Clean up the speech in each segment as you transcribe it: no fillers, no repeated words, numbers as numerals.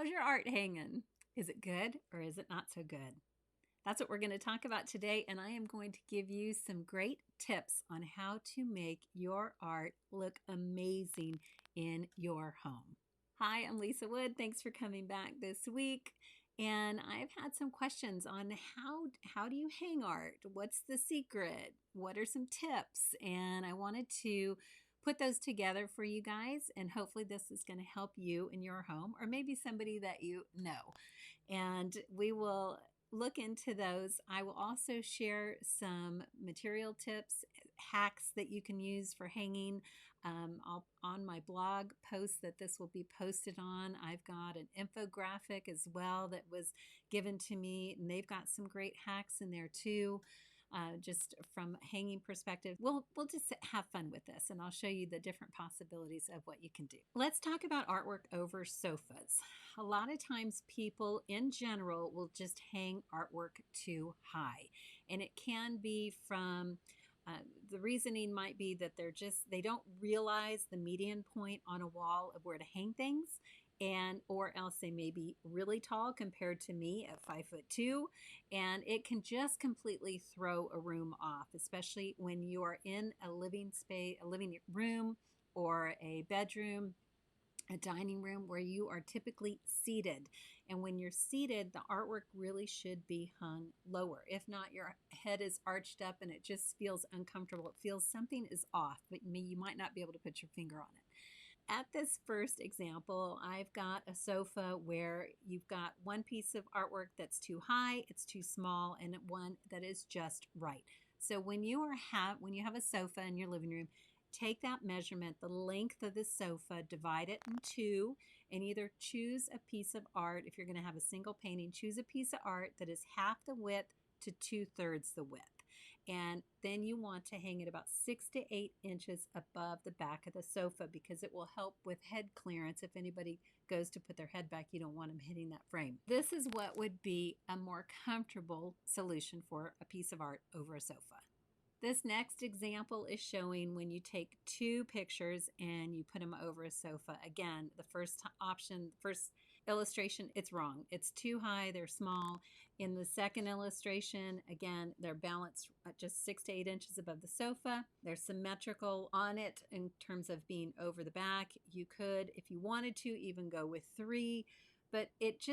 How's your art hanging? Is it good or is it not so good? That's what we're going to talk about today, and I am going to give you some great tips on how to make your art look amazing in your home. Hi, I'm Lisa Wood. Thanks for coming back this week. And I've had some questions on how do you hang art? What's the secret? What are some tips? And I wanted to put those together for you guys, and hopefully this is going to help you in your home or maybe somebody that you know. And we will look into those. I will also share some material tips, hacks that you can use for hanging. On my blog post that this will be posted on, I've got an infographic as well that was given to me, and they've got some great hacks in there too. Just from hanging perspective, we'll just have fun with this, and I'll show you the different possibilities of what you can do. Let's talk about artwork over sofas. A lot of times people in general will just hang artwork too high, and it can be from the reasoning might be that they don't realize the median point on a wall of where to hang things, and or else they may be really tall compared to me at 5'2", and it can just completely throw a room off, especially when you are in a living space, a living room or a bedroom, a dining room where you are typically seated. And when you're seated, the artwork really should be hung lower. If not, your head is arched up and it just feels uncomfortable. It feels something is off, but you might not be able to put your finger on it. At this first example, I've got a sofa where you've got one piece of artwork that's too high, it's too small, and one that is just right. So when you have a sofa in your living room, take that measurement, the length of the sofa, divide it in two, and either choose a piece of art. If you're going to have a single painting, choose a piece of art that is half the width to 2/3 the width. And then you want to hang it about 6 to 8 inches above the back of the sofa, because it will help with head clearance. If anybody goes to put their head back, you don't want them hitting that frame. This is what would be a more comfortable solution for a piece of art over a sofa. This next example is showing when you take two pictures and you put them over a sofa. Again, the first option, first illustration, it's wrong. It's too high, they're small. In the second illustration, again, they're balanced just 6 to 8 inches above the sofa. They're symmetrical on it in terms of being over the back. You could, if you wanted to, even go with 3, but it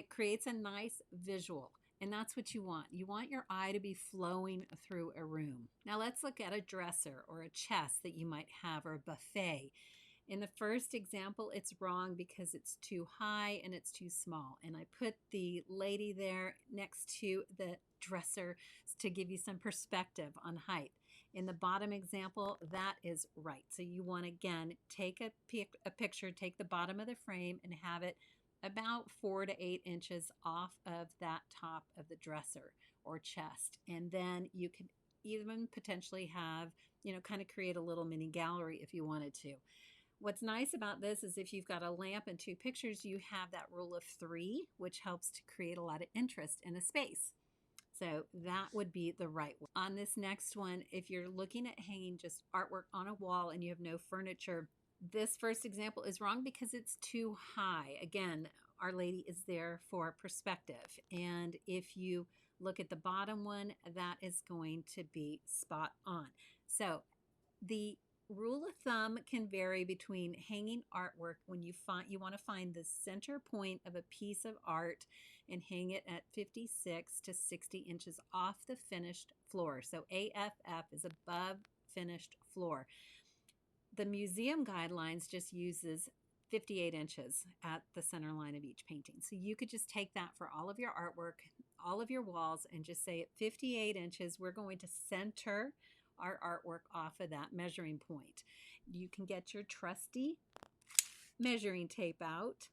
creates a nice visual. And that's what you want. You want your eye to be flowing through a room. Now let's look at a dresser or a chest that you might have, or a buffet. In the first example, it's wrong because it's too high and it's too small. And I put the lady there next to the dresser to give you some perspective on height. In the bottom example, that is right. So you want to, again, take a picture, take the bottom of the frame and have it about 4 to 8 inches off of that top of the dresser or chest. And then you can even potentially have, kind of create a little mini gallery if you wanted to. What's nice about this is if you've got a lamp and two pictures, you have that rule of 3, which helps to create a lot of interest in a space. So that would be the right one. On this next one, if you're looking at hanging just artwork on a wall and you have no furniture, this first example is wrong because it's too high. Again, Our Lady is there for perspective. And if you look at the bottom one, that is going to be spot on. So the rule of thumb can vary between hanging artwork when you want to find the center point of a piece of art and hang it at 56 to 60 inches off the finished floor. So AFF is above finished floor. The museum guidelines just uses 58 inches at the center line of each painting. So you could just take that for all of your artwork, all of your walls, and just say at 58 inches, we're going to center our artwork off of that measuring point. You can get your trusty measuring tape out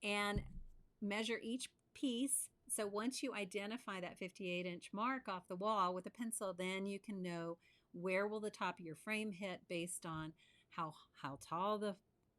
and measure each piece. So once you identify that 58-inch mark off the wall with a pencil, then you can know where will the top of your frame hit based on how tall the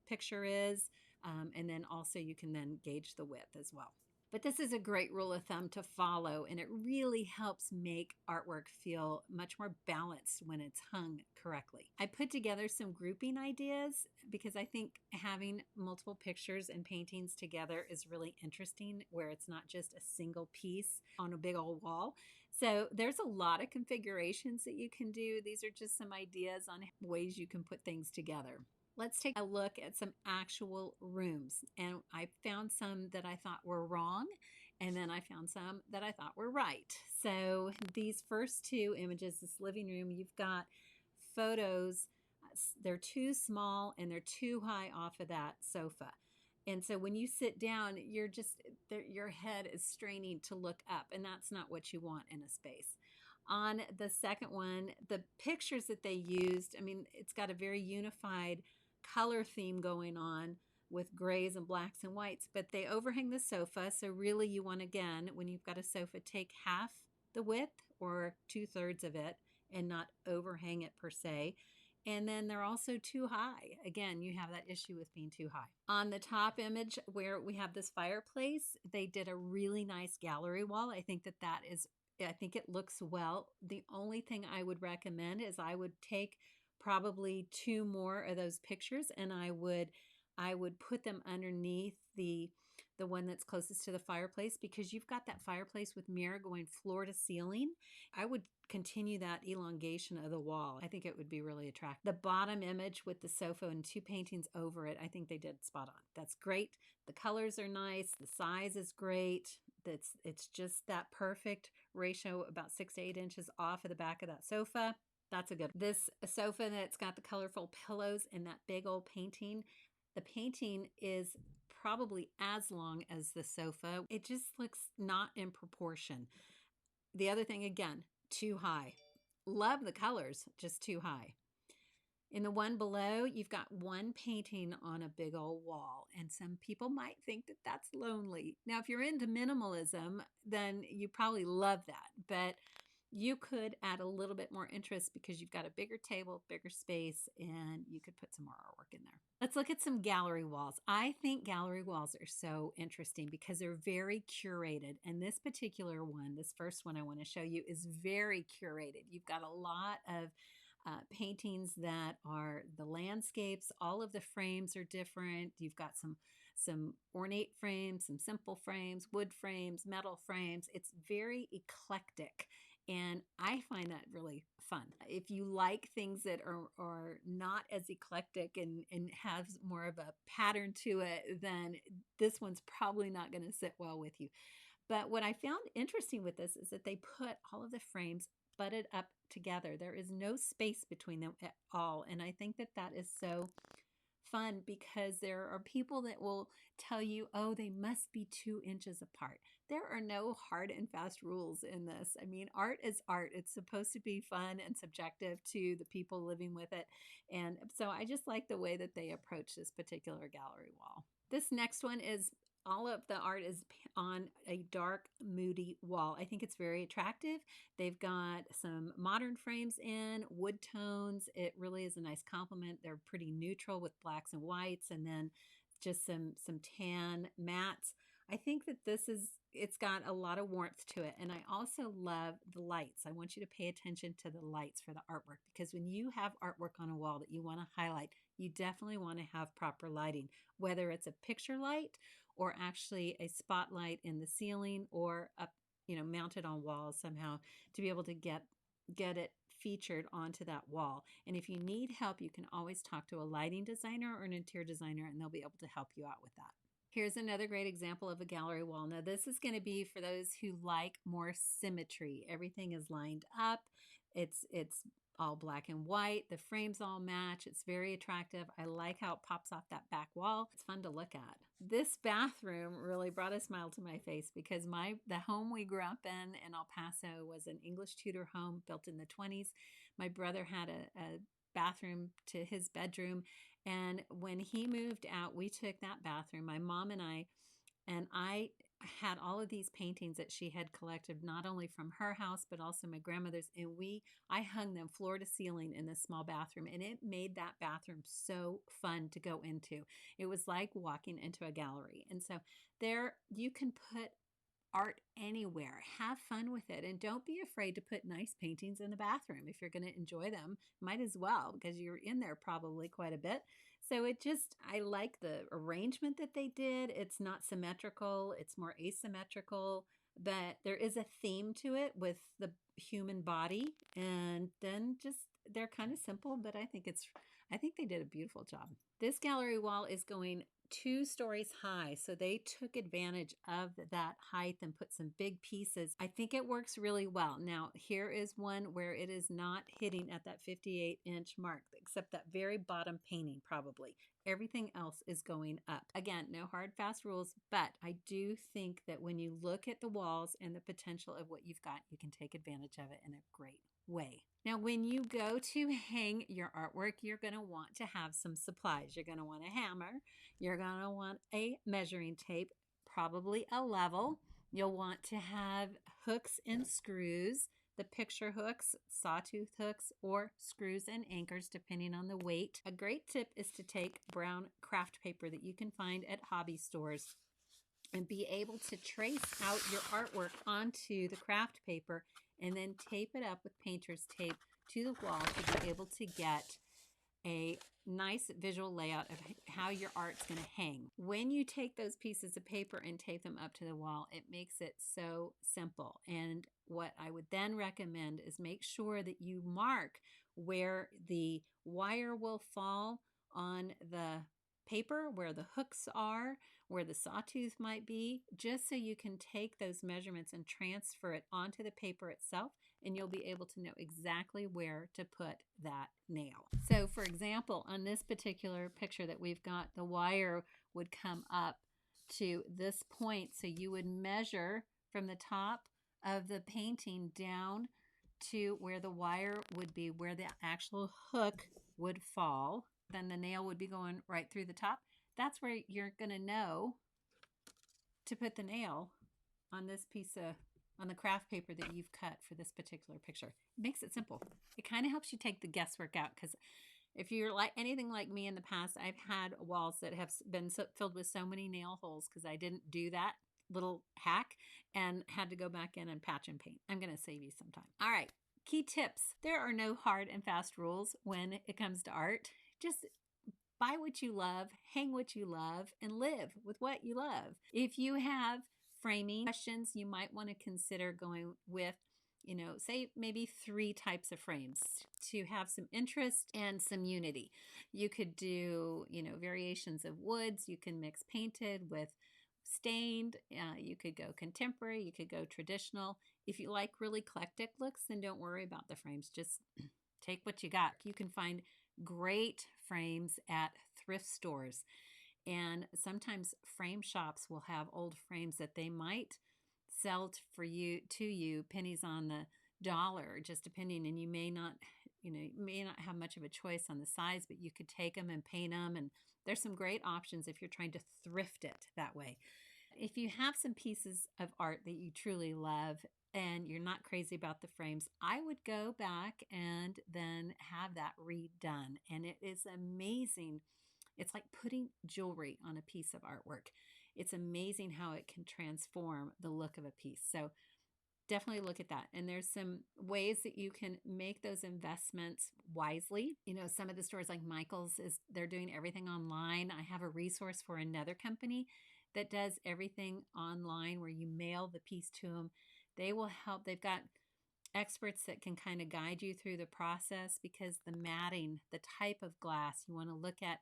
picture is, and then also you can then gauge the width as well. But this is a great rule of thumb to follow, and it really helps make artwork feel much more balanced when it's hung correctly. I put together some grouping ideas because I think having multiple pictures and paintings together is really interesting, where it's not just a single piece on a big old wall. So there's a lot of configurations that you can do. These are just some ideas on ways you can put things together. Let's take a look at some actual rooms. And I found some that I thought were wrong, and then I found some that I thought were right. So these first two images, this living room, you've got photos. They're too small and they're too high off of that sofa. And so when you sit down, your head is straining to look up, and that's not what you want in a space. On the second one, the pictures that they used, I mean, it's got a very unified color theme going on with grays and blacks and whites, but they overhang the sofa. So really you want, again, when you've got a sofa, take half the width or 2/3 of it and not overhang it per se. And then they're also too high. Again, you have that issue with being too high. On the top image where we have this fireplace, they did a really nice gallery wall. I think it looks well. The only thing I would recommend is I would take probably 2 more of those pictures, and I would put them underneath the one that's closest to the fireplace, because you've got that fireplace with mirror going floor to ceiling. I would continue that elongation of the wall. I think it would be really attractive. The bottom image with the sofa and 2 paintings over it, I think they did spot on. That's great. The colors are nice. The size is great. It's just that perfect ratio, about 6 to 8 inches off of the back of that sofa. That's a good one. This sofa that's got the colorful pillows and that big old painting, the painting is probably as long as the sofa. It just looks not in proportion. The other thing, again, too high. Love the colors, just too high. In the one below, you've got one painting on a big old wall, and some people might think that that's lonely. Now, if you're into minimalism, then you probably love that, but you could add a little bit more interest because you've got a bigger table, bigger space, and you could put some more artwork in there. Let's look at some gallery walls. I think gallery walls are so interesting because they're very curated. And this particular one, this first one I want to show you, is very curated. You've got a lot of paintings that are the landscapes. All of the frames are different. You've got some ornate frames, some simple frames, wood frames, metal frames. It's very eclectic. And I find that really fun. If you like things that are not as eclectic and have more of a pattern to it, then this one's probably not going to sit well with you. But what I found interesting with this is that they put all of the frames butted up together. There is no space between them at all. And I think that that is so fun because there are people that will tell you, oh, they must be 2 inches apart. There are no hard and fast rules in this. I mean, art is art. It's supposed to be fun and subjective to the people living with it. And so I just like the way that they approach this particular gallery wall. This next one is all of the art is on a dark, moody wall. I think it's very attractive. They've got some modern frames in, wood tones. It really is a nice complement. They're pretty neutral with blacks and whites, and then just some tan mattes. I think that it's got a lot of warmth to it. And I also love the lights. I want you to pay attention to the lights for the artwork, because when you have artwork on a wall that you want to highlight, you definitely want to have proper lighting, whether it's a picture light or actually a spotlight in the ceiling or up, mounted on walls somehow to be able to get it featured onto that wall. And if you need help, you can always talk to a lighting designer or an interior designer, and they'll be able to help you out with that. Here's another great example of a gallery wall. Now, this is going to be for those who like more symmetry. Everything is lined up. It's all black and white. The frames all match. It's very attractive. I like how it pops off that back wall. It's fun to look at. This bathroom really brought a smile to my face because the home we grew up in El Paso was an English Tudor home built in the 20s. My brother had a bathroom to his bedroom, and when he moved out, we took that bathroom, my mom and I had all of these paintings that she had collected, not only from her house, but also my grandmother's. And I hung them floor to ceiling in this small bathroom, and it made that bathroom so fun to go into. It was like walking into a gallery. And so there you can put art anywhere. Have fun with it, and don't be afraid to put nice paintings in the bathroom. If you're going to enjoy them, might as well, because you're in there probably quite a bit. So I like the arrangement that they did. It's not symmetrical, it's more asymmetrical, but there is a theme to it with the human body. And then just, they're kind of simple, but I think they did a beautiful job. This gallery wall is going 2 stories high, so they took advantage of that height and put some big pieces. I think it works really well. Now, here is one where it is not hitting at that 58-inch mark, except that very bottom painting probably. Everything else is going up. Again, no hard, fast rules, but I do think that when you look at the walls and the potential of what you've got, you can take advantage of it in a great way. Now, when you go to hang your artwork, you're going to want to have some supplies. You're going to want a hammer. You're going to want a measuring tape, probably a level. You'll want to have hooks and screws, the picture hooks, sawtooth hooks, or screws and anchors, depending on the weight. A great tip is to take brown craft paper that you can find at hobby stores and be able to trace out your artwork onto the craft paper and then tape it up with painter's tape to the wall to be able to get a nice visual layout of how your art's going to hang. When you take those pieces of paper and tape them up to the wall, it makes it so simple. And what I would then recommend is make sure that you mark where the wire will fall on the paper, where the hooks are, where the sawtooth might be, just so you can take those measurements and transfer it onto the paper itself, and you'll be able to know exactly where to put that nail. So for example, on this particular picture that we've got, the wire would come up to this point, so you would measure from the top of the painting down to where the wire would be, where the actual hook would fall. Then the nail would be going right through the top. That's where you're going to know to put the nail on this piece of, on the craft paper that you've cut for this particular picture. It makes it simple. It kind of helps you take the guesswork out, because if you're like anything like me in the past, I've had walls that have been filled with so many nail holes because I didn't do that little hack and had to go back in and patch and paint. I'm going to save you some time. All right, key tips. There are no hard and fast rules when it comes to art. Just buy what you love, hang what you love, and live with what you love. If you have framing questions, you might want to consider going with, say maybe 3 types of frames to have some interest and some unity. You could do, variations of woods. You can mix painted with stained. You could go contemporary. You could go traditional. If you like really eclectic looks, then don't worry about the frames. Just take what you got. You can find great frames at thrift stores, and sometimes frame shops will have old frames that they might sell to you pennies on the dollar, just depending. And you may not have much of a choice on the size, but you could take them and paint them, and there's some great options if you're trying to thrift it that way. If you have some pieces of art that you truly love and you're not crazy about the frames, I would go back and then have that redone. And it is amazing. It's like putting jewelry on a piece of artwork. It's amazing how it can transform the look of a piece. So definitely look at that. And there's some ways that you can make those investments wisely. Some of the stores like Michael's, they're doing everything online. I have a resource for another company that does everything online, where you mail the piece to them. They will help. They've got experts that can kind of guide you through the process, because the matting, the type of glass, you want to look at,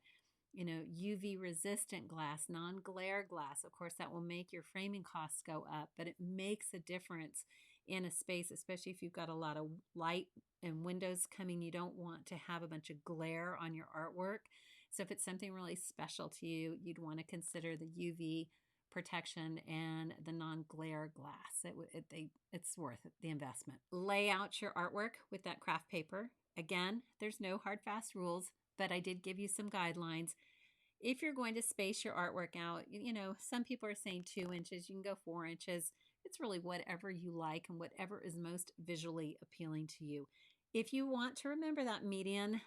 UV resistant glass, non-glare glass. Of course, that will make your framing costs go up, but it makes a difference in a space, especially if you've got a lot of light and windows coming. You don't want to have a bunch of glare on your artwork. So if it's something really special to you, you'd want to consider the UV protection and the non-glare glass. It's worth the investment. Lay out your artwork with that craft paper. Again, there's no hard, fast rules, but I did give you some guidelines. If you're going to space your artwork out, some people are saying 2 inches, you can go 4 inches. It's really whatever you like and whatever is most visually appealing to you. If you want to remember that median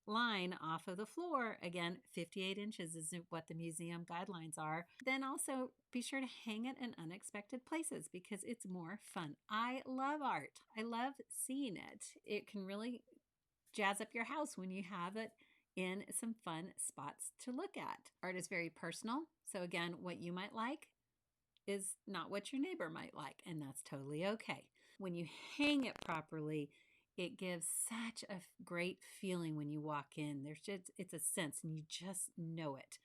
line off of the floor. Again, 58 inches is what the museum guidelines are. Then also be sure to hang it in unexpected places because it's more fun. I love art. I love seeing it. It can really jazz up your house when you have it in some fun spots to look at. Art is very personal. So again, what you might like is not what your neighbor might like, and that's totally okay. When you hang it properly, it gives such a great feeling when you walk in. It's a sense and you just know it.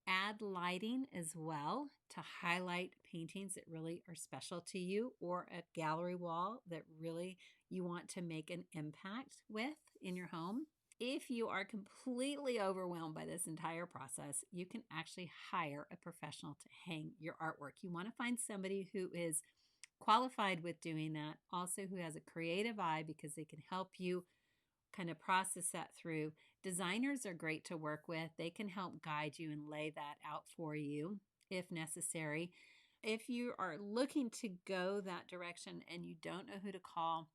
Add lighting as well to highlight paintings that really are special to you, or a gallery wall that really you want to make an impact with in your home. If you are completely overwhelmed by this entire process, you can actually hire a professional to hang your artwork. You want to find somebody who is qualified with doing that, also who has a creative eye, because they can help you kind of process that through. Designers are great to work with. They can help guide you and lay that out for you if necessary. If you are looking to go that direction and you don't know who to call,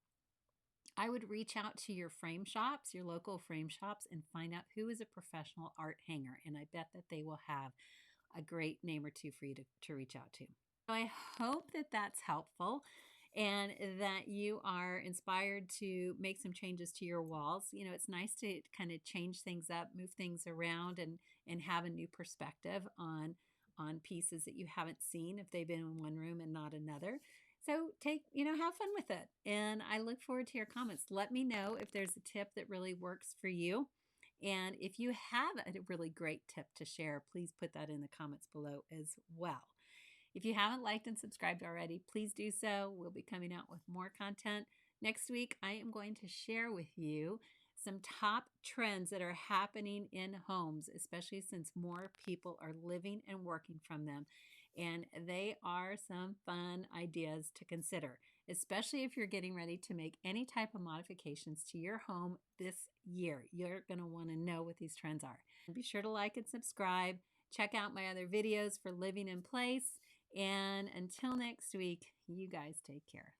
I would reach out to your frame shops, your local frame shops, and find out who is a professional art hanger. And I bet that they will have a great name or two for you to reach out to. So I hope that that's helpful and that you are inspired to make some changes to your walls. You know, it's nice to kind of change things up, move things around, and have a new perspective on pieces that you haven't seen if they've been in one room and not another. So have fun with it. And I look forward to your comments. Let me know if there's a tip that really works for you. And if you have a really great tip to share, please put that in the comments below as well. If you haven't liked and subscribed already, please do so. We'll be coming out with more content. Next week, I am going to share with you some top trends that are happening in homes, especially since more people are living and working from them. And they are some fun ideas to consider, especially if you're getting ready to make any type of modifications to your home this year. You're going to want to know what these trends are. And be sure to like and subscribe. Check out my other videos for living in place. And until next week, you guys take care.